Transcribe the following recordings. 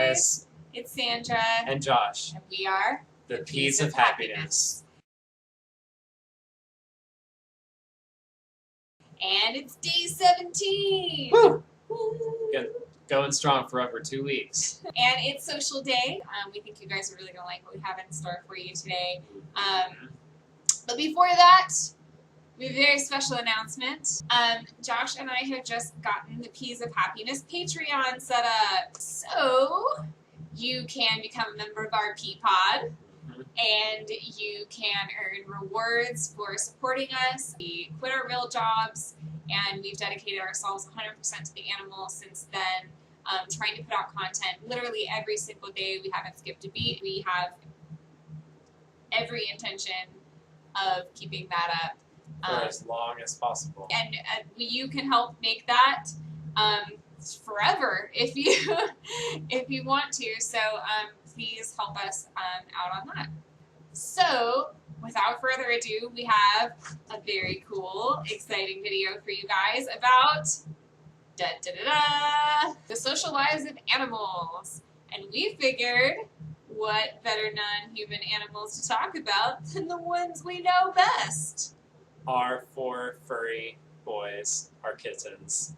guys. It's Sandra. And Josh. And we are the Peas of Happiness. And it's day 17. Woo! Good. Going strong for over 2 weeks. And it's social day. We think you guys are really going to like what we have in store for you today. But before that, we have a very special announcement. Josh and I have just gotten the Peas of Happiness Patreon set up. So you can become a member of our Pea Pod. And you can earn rewards for supporting us. We quit our real jobs, and we've dedicated ourselves 100% to the animals since then, trying to put out content literally every single day. We haven't skipped a beat. We have every intention of keeping that up. For as long as possible. And you can help make that forever if you want to. So please help us out on that. So, without further ado, we have a very cool, exciting video for you guys about the social lives of animals. And we figured, what better non-human animals to talk about than the ones we know best? Our 4 furry boys are kittens.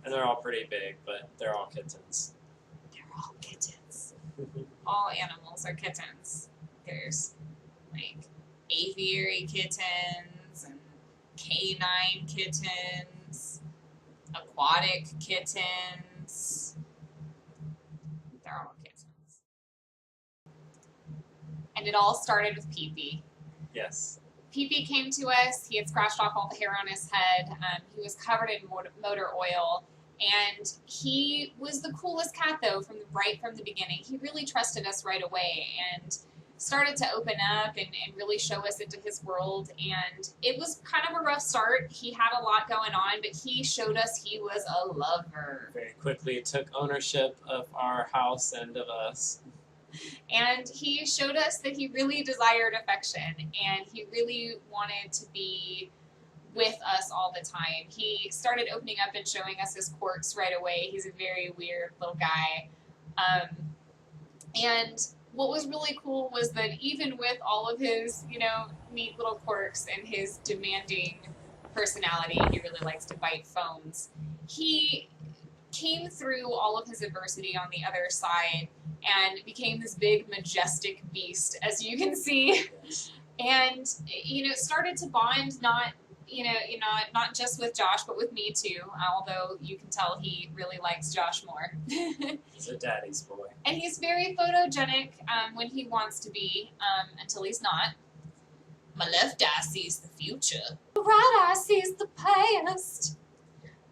And they're all pretty big, but they're all kittens. They're all kittens. All animals are kittens. There's like aviary kittens and canine kittens, aquatic kittens. They're all kittens. And it all started with Pee-Pee. Yes. Pee-Pee came to us. He had scratched off all the hair on his head. He was covered in motor oil. And he was the coolest cat, though, right from the beginning. He really trusted us right away and started to open up and really show us into his world. And it was kind of a rough start. He had a lot going on, but he showed us he was a lover. Very quickly took ownership of our house and of us. And he showed us that he really desired affection, and he really wanted to be with us all the time. He started opening up and showing us his quirks right away. He's a very weird little guy. And what was really cool was that even with all of his, neat little quirks and his demanding personality, he really likes to bite phones, he came through all of his adversity on the other side and became this big, majestic beast, as you can see. Yes. And, started to bond not just with Josh, but with me too, although you can tell he really likes Josh more. He's a daddy's boy. And he's very photogenic when he wants to be, until he's not. My left eye sees the future. The right eye sees the past.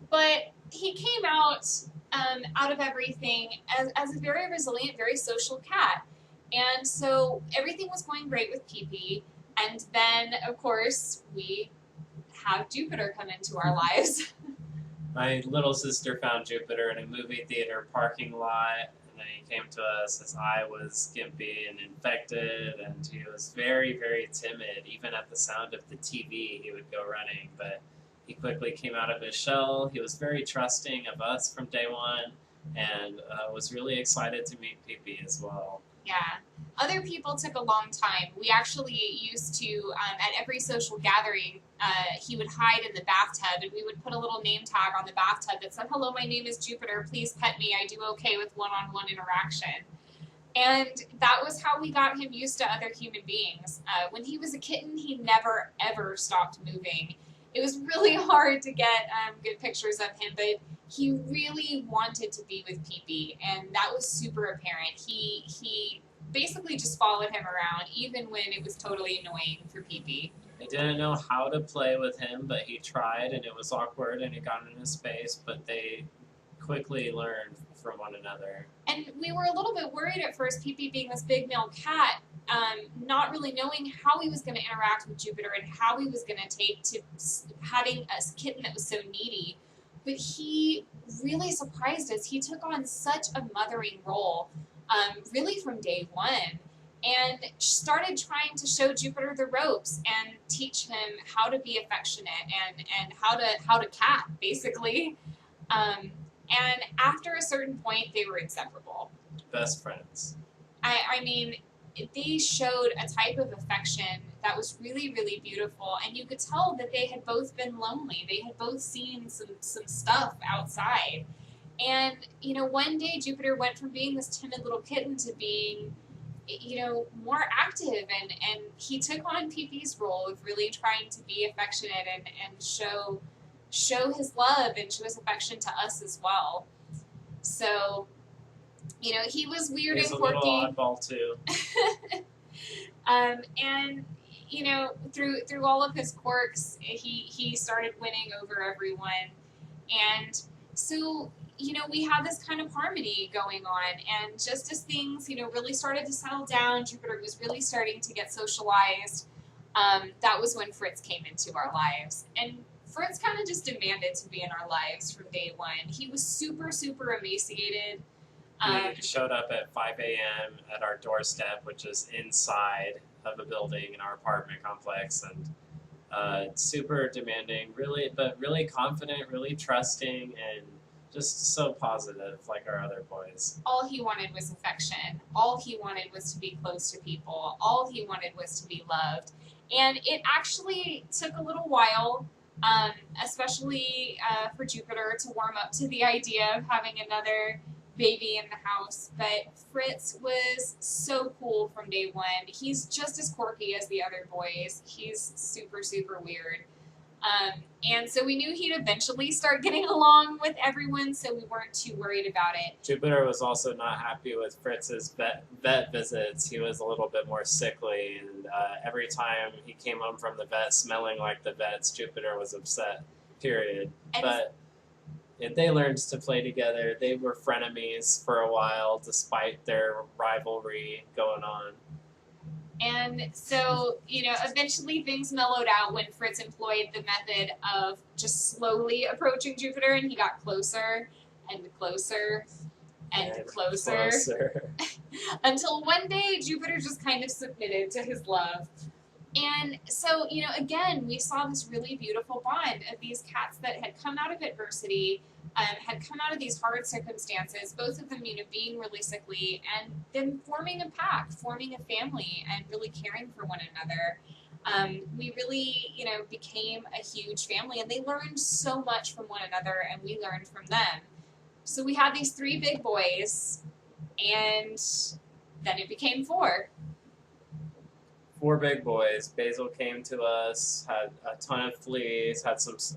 But he came out of everything as a very resilient, very social cat. And so everything was going great with Pee-Pee. And then, of course, we have Jupiter come into our lives. My little sister found Jupiter in a movie theater parking lot, and then he came to us as I was skimpy and infected, and he was very, very timid. Even at the sound of the TV, he would go running, but he quickly came out of his shell. He was very trusting of us from day one, and was really excited to meet Pee-Pee as well. Yeah. Other people took a long time. We actually used to, at every social gathering, he would hide in the bathtub, and we would put a little name tag on the bathtub that said, "Hello, my name is Jupiter. Please pet me. I do okay with one-on-one interaction." And that was how we got him used to other human beings. When he was a kitten, he never, ever stopped moving. It was really hard to get good pictures of him, but he really wanted to be with Pee-Pee, and that was super apparent. He basically just followed him around, even when it was totally annoying for Pee-Pee. He didn't know how to play with him, but he tried, and it was awkward, and he got in his space, but they quickly learned from one another. And we were a little bit worried at first, Pee-Pee being this big male cat, not really knowing how he was going to interact with Jupiter and how he was going to take to having a kitten that was so needy. But he really surprised us. He took on such a mothering role, really from day one, and started trying to show Jupiter the ropes and teach him how to be affectionate and how to cat, basically. And after a certain point, they were inseparable. best friends. I mean, they showed a type of affection that was really, really beautiful, and you could tell that they had both been lonely. They had both seen some stuff outside. And, you know, one day Jupiter went from being this timid little kitten to being, you know, more active, and he took on PP's role of really trying to be affectionate and show his love and show his affection to us as well. So, you know, he was weird He's and quirky. He's a little oddball too. And you know, through all of his quirks, he started winning over everyone, and so, you know, we had this kind of harmony going on, and just as things, you know, really started to settle down, Jupiter was really starting to get socialized. That was when Fritz came into our lives, and Fritz kind of just demanded to be in our lives from day one. He was super, super emaciated. He showed up at 5 a.m. at our doorstep, which is inside of a building in our apartment complex, and super demanding, really confident, really trusting, and just so positive, like our other boys. All he wanted was affection. All he wanted was to be close to people. All he wanted was to be loved. And it actually took a little while, especially for Jupiter, to warm up to the idea of having another baby in the house. But Fritz was so cool from day one. He's just as quirky as the other boys. He's super, super weird. And so we knew he'd eventually start getting along with everyone, so we weren't too worried about it. Jupiter was also not happy with Fritz's vet visits. He was a little bit more sickly, and every time he came home from the vet smelling like the vets, Jupiter was upset, period. And but they learned to play together. They were frenemies for a while, despite their rivalry going on. And so, you know, eventually things mellowed out when Fritz employed the method of just slowly approaching Jupiter, and he got closer and closer and closer. Until one day Jupiter just kind of submitted to his love. And so, you know, again, we saw this really beautiful bond of these cats that had come out of adversity, had come out of these hard circumstances, both of them, you know, being really sickly, and then forming a pack, forming a family, and really caring for one another. We really, you know, became a huge family, and they learned so much from one another, and we learned from them. So we had these 3 big boys, and then it became 4. 4 big boys. Basil came to us, had a ton of fleas,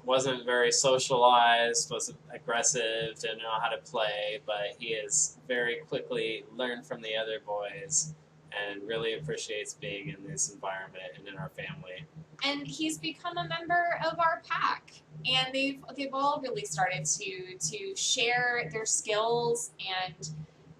wasn't very socialized, was aggressive, didn't know how to play, but he has very quickly learned from the other boys and really appreciates being in this environment and in our family. And he's become a member of our pack, and they've all really started to share their skills and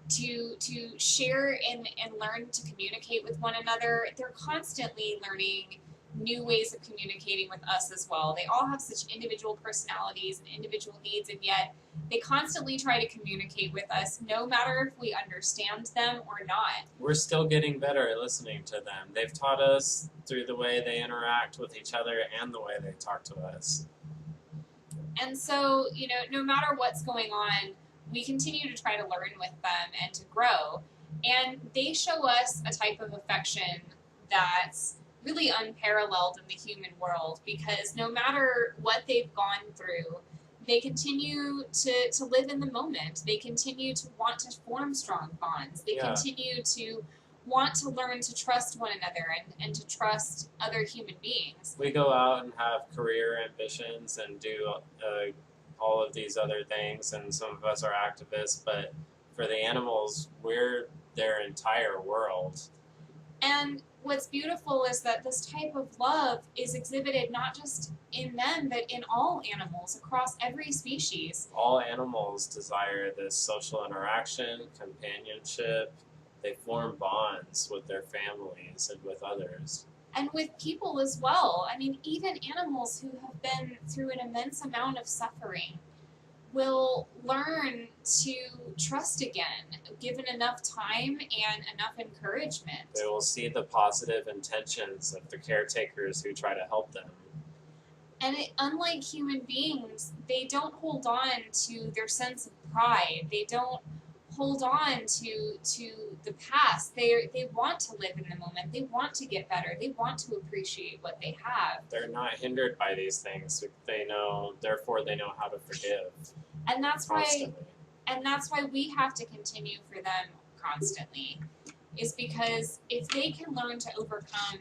to share and learn to communicate with one another. They're constantly learning new ways of communicating with us as well. They all have such individual personalities and individual needs, and yet they constantly try to communicate with us, no matter if we understand them or not. We're still getting better at listening to them. They've taught us through the way they interact with each other and the way they talk to us. And so, you know, no matter what's going on, we continue to try to learn with them and to grow. And they show us a type of affection that's really unparalleled in the human world, because no matter what they've gone through, they continue to live in the moment. They continue to want to form strong bonds. They continue to want to learn to trust one another and to trust other human beings. We go out and have career ambitions and do all of these other things, and some of us are activists, but for the animals, we're their entire world. And what's beautiful is that this type of love is exhibited not just in them, but in all animals, across every species. All animals desire this social interaction, companionship. They form bonds with their families and with others. And with people as well. I mean, even animals who have been through an immense amount of suffering will learn to trust again, given enough time and enough encouragement. They will see the positive intentions of the caretakers who try to help them. And unlike human beings, they don't hold on to their sense of pride. They don't hold on to the past. They want to live in the moment. They want to get better. They want to appreciate what they have. They're not hindered by these things. They know, therefore, they know how to forgive. And that's Constantly. why we have to continue for them constantly, is because if they can learn to overcome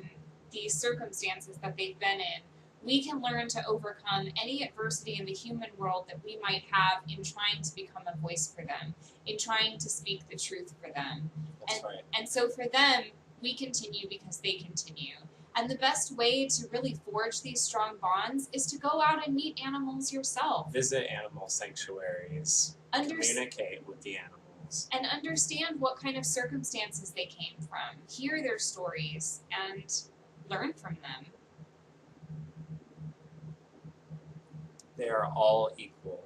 these circumstances that they've been in, we can learn to overcome any adversity in the human world that we might have in trying to become a voice for them, in trying to speak the truth for them. That's right. And so for them, we continue because they continue. And the best way to really forge these strong bonds is to go out and meet animals yourself. Visit animal sanctuaries. Communicate with the animals. And understand what kind of circumstances they came from. Hear their stories and learn from them. They are all equal.